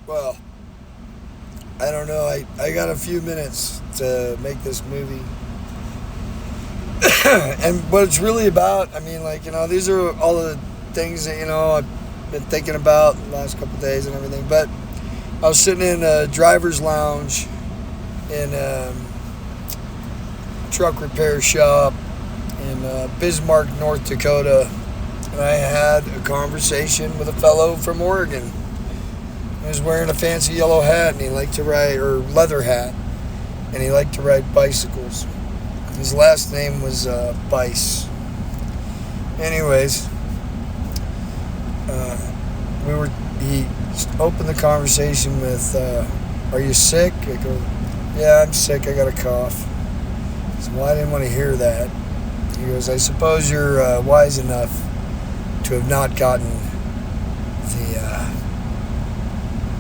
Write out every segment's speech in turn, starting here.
Well, I don't know. I got a few minutes to make this movie. And what it's really about, I mean, like, these are all the things that, I've been thinking about the last couple of days and everything. But I was sitting in a driver's lounge in a truck repair shop in Bismarck, North Dakota. And I had a conversation with a fellow from Oregon. He was wearing a fancy yellow hat, and he liked to ride, or leather hat, and he liked to ride bicycles. His last name was Bice. Anyways, he opened the conversation with, "Are you sick?" I go, "Yeah, I'm sick. I got a cough." I said, "Well, I didn't want to hear that." He goes, "I suppose you're wise enough to have not gotten the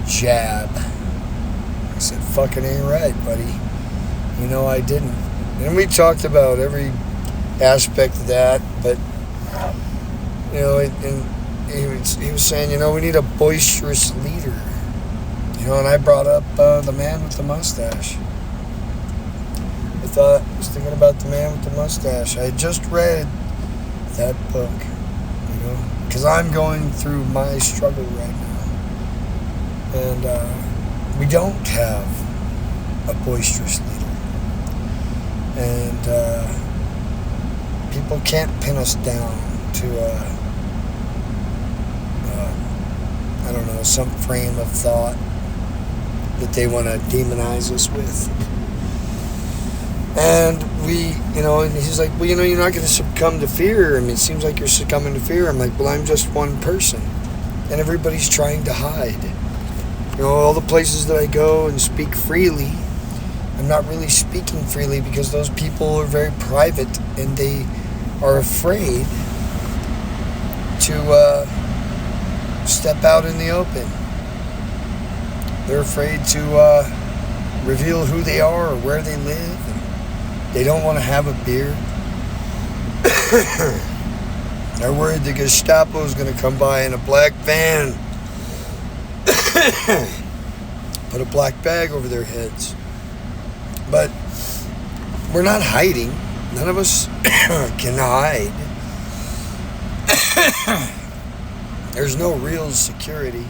jab." I said, "Fucking ain't right, buddy. I didn't." And we talked about every aspect of that, but and he was saying, we need a boisterous leader. And I brought up The Man with the Mustache. I was thinking about The Man with the Mustache. I had just read that book, because I'm going through my struggle right now. And we don't have a boisterous leader. And people can't pin us down to I don't know, some frame of thought that they want to demonize us with. And and he's like, "Well, you're not going to succumb to fear. I mean, it seems like you're succumbing to fear." I'm like, "Well, I'm just one person, and everybody's trying to hide. All the places that I go and speak freely, I'm not really speaking freely because those people are very private and they are afraid to step out in the open. They're afraid to reveal who they are or where they live. And they don't want to have a beard. They're worried the Gestapo is going to come by in a black van, put a black bag over their heads. But we're not hiding. None of us can hide. There's no real security.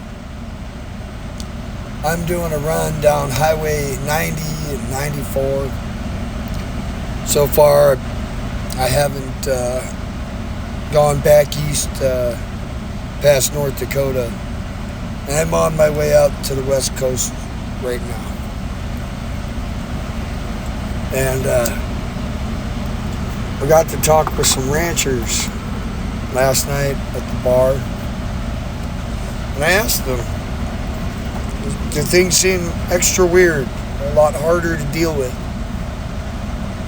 I'm doing a run down Highway 90 and 94. So far, I haven't gone back east past North Dakota. And I'm on my way out to the West Coast right now. And I got to talk with some ranchers last night at the bar. And I asked them, do things seem extra weird, a lot harder to deal with?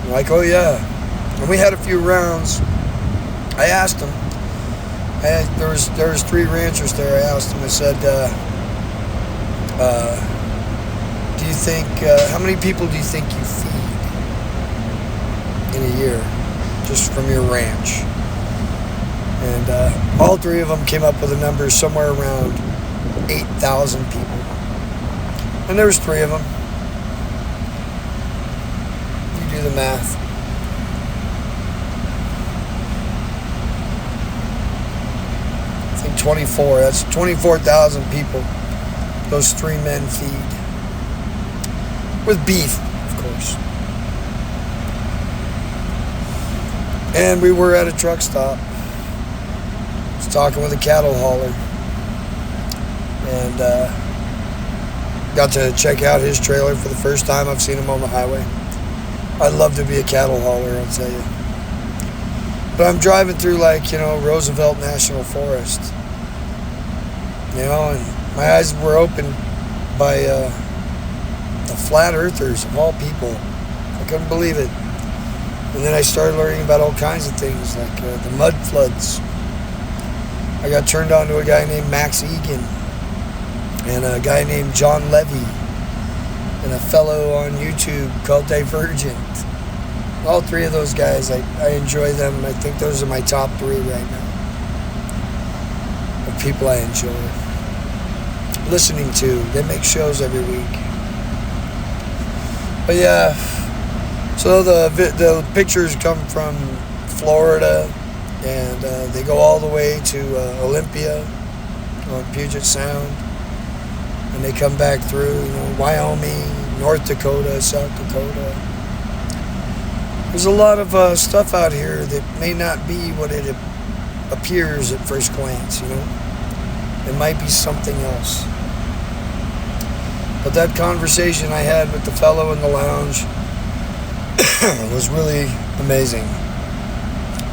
I'm like, "Oh yeah." And we had a few rounds. I asked them, there was 3 ranchers there. I asked them, I said, do you think, how many people do you think you feed in a year, just from your ranch? And all 3 of them came up with a number somewhere around 8,000 people. And there was 3 of them. You do the math. I think 24. That's 24,000 people those 3 men feed. With beef, of course. And we were at a truck stop. I was talking with a cattle hauler. And got to check out his trailer for the first time. I've seen him on the highway. I'd love to be a cattle hauler, I'll tell you. But I'm driving through, Roosevelt National Forest. And my eyes were opened by the flat earthers of all people. I couldn't believe it. And then I started learning about all kinds of things, like the mud floods. I got turned on to a guy named Max Egan, and a guy named John Levy, and a fellow on YouTube called Divergent. All 3 of those guys, I enjoy them. I think those are my top 3 right now of people I enjoy. listening to. They make shows every week. But yeah, so the pictures come from Florida, and they go all the way to Olympia on Puget Sound, and they come back through, Wyoming, North Dakota, South Dakota. There's a lot of stuff out here that may not be what it appears at first glance, It might be something else. But that conversation I had with the fellow in the lounge was really amazing.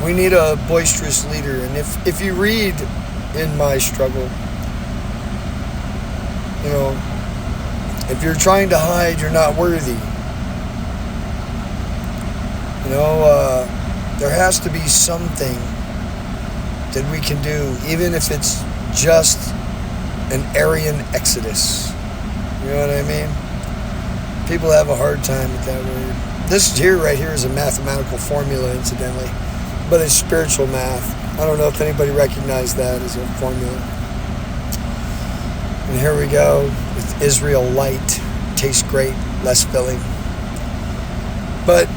We need a boisterous leader, and if you read in my struggle, if you're trying to hide, you're not worthy. There has to be something that we can do, even if it's just an Aryan exodus. You know what I mean? People have a hard time with that word. This right here is a mathematical formula, incidentally, but it's spiritual math. I don't know if anybody recognized that as a formula. And here we go with Israel Light. Tastes great, less filling. But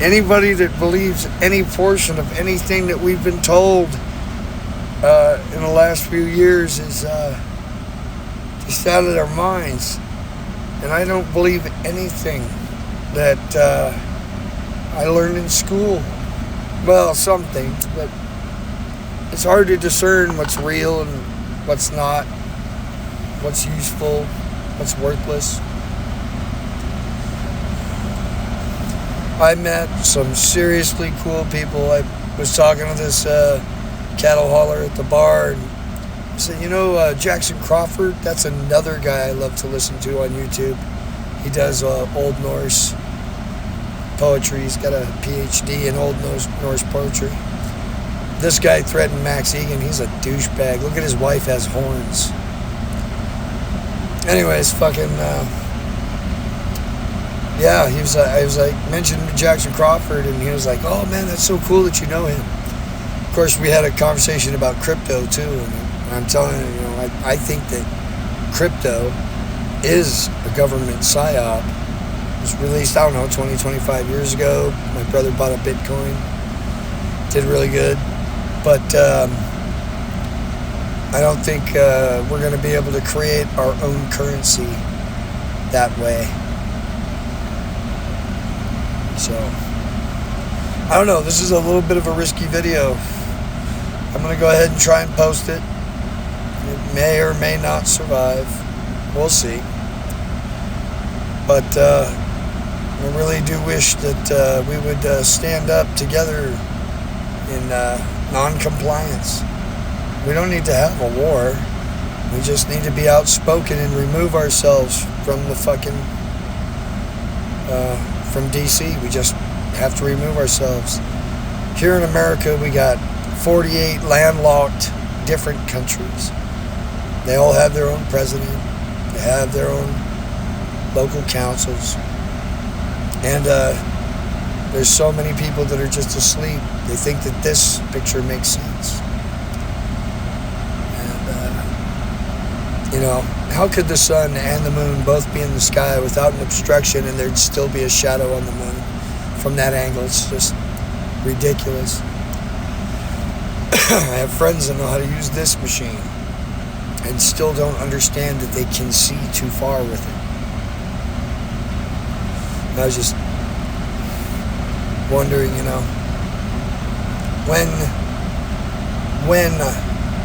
anybody that believes any portion of anything that we've been told in the last few years is just out of their minds. And I don't believe anything that I learned in school. Well, some things, but it's hard to discern what's real and what's not, what's useful, what's worthless. I met some seriously cool people. I was talking to this cattle hauler at the bar, and I said, Jackson Crawford, that's another guy I love to listen to on YouTube. He does Old Norse poetry. He's got a PhD in Old Norse poetry. This guy threatened Max Egan. He's a douchebag. Look at his wife has horns. Anyways, yeah, I was like mentioning Jackson Crawford, and he was like, "Oh man, that's so cool that you know him." Of course, we had a conversation about crypto too, and I'm telling you, I think that crypto is a government psyop. It was released, 20, 25 years ago. My brother bought a Bitcoin, did really good, but I don't think we're going to be able to create our own currency that way. So, I don't know. This is a little bit of a risky video. I'm going to go ahead and try and post it. It may or may not survive. We'll see. But I really do wish that we would stand up together in non-compliance. We don't need to have a war. We just need to be outspoken and remove ourselves from the from DC. We just have to remove ourselves. Here in America, we got 48 landlocked different countries. They all have their own president. They have their own local councils. And there's so many people that are just asleep. They think that this picture makes sense. And, how could the sun and the moon both be in the sky without an obstruction and there'd still be a shadow on the moon from that angle? It's just ridiculous. I have friends that know how to use this machine and still don't understand that they can see too far with it. I was just wondering, when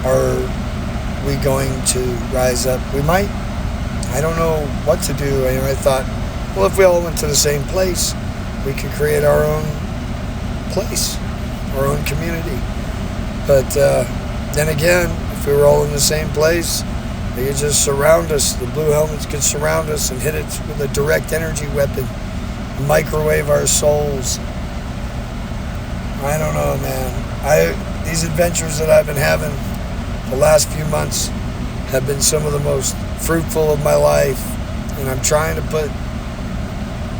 are we going to rise up? We might. I don't know what to do. I thought, well, if we all went to the same place, we could create our own place, our own community. But then again, if we were all in the same place, they could just surround us. The blue helmets could surround us and hit it with a direct energy weapon, microwave our souls. I don't know, man. These adventures that I've been having the last few months have been some of the most fruitful of my life, and I'm trying to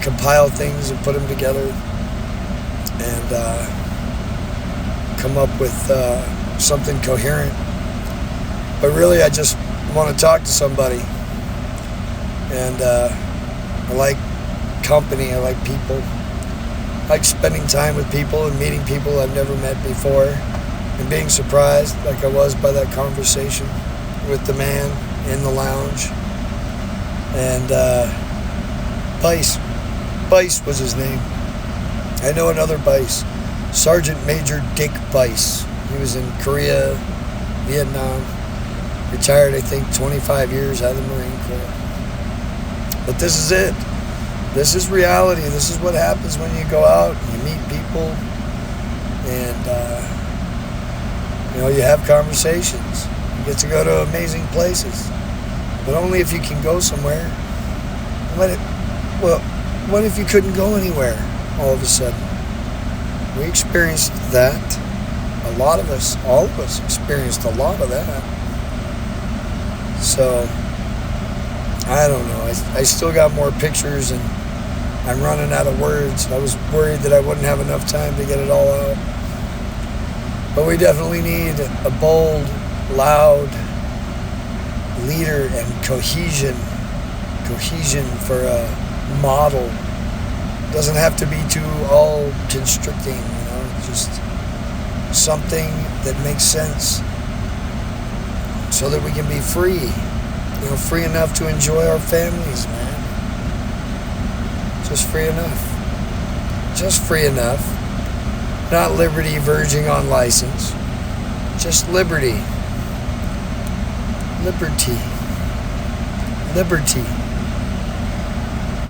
compile things and put them together and come up with something coherent. But really, I just want to talk to somebody. And I like company. I like people. I like spending time with people and meeting people I've never met before. And being surprised, like I was by that conversation with the man in the lounge. And Bice. Bice was his name. I know another Bice. Sergeant Major Dick Bice. He was in Korea, Vietnam. Retired, I think, 25 years out of the Marine Corps. But this is it. This is reality. This is what happens when you go out and you meet people and, you have conversations. You get to go to amazing places. But only if you can go somewhere. What if you couldn't go anywhere all of a sudden? We experienced that. A lot of us, all of us, experienced a lot of that. So, I don't know. I still got more pictures and I'm running out of words. I was worried that I wouldn't have enough time to get it all out. But we definitely need a bold, loud leader and cohesion for a model. It doesn't have to be too all constricting, just something that makes sense so that we can be free, free enough to enjoy our families, man. Just free enough. Just free enough. Not liberty verging on license. Just liberty. Liberty. Liberty.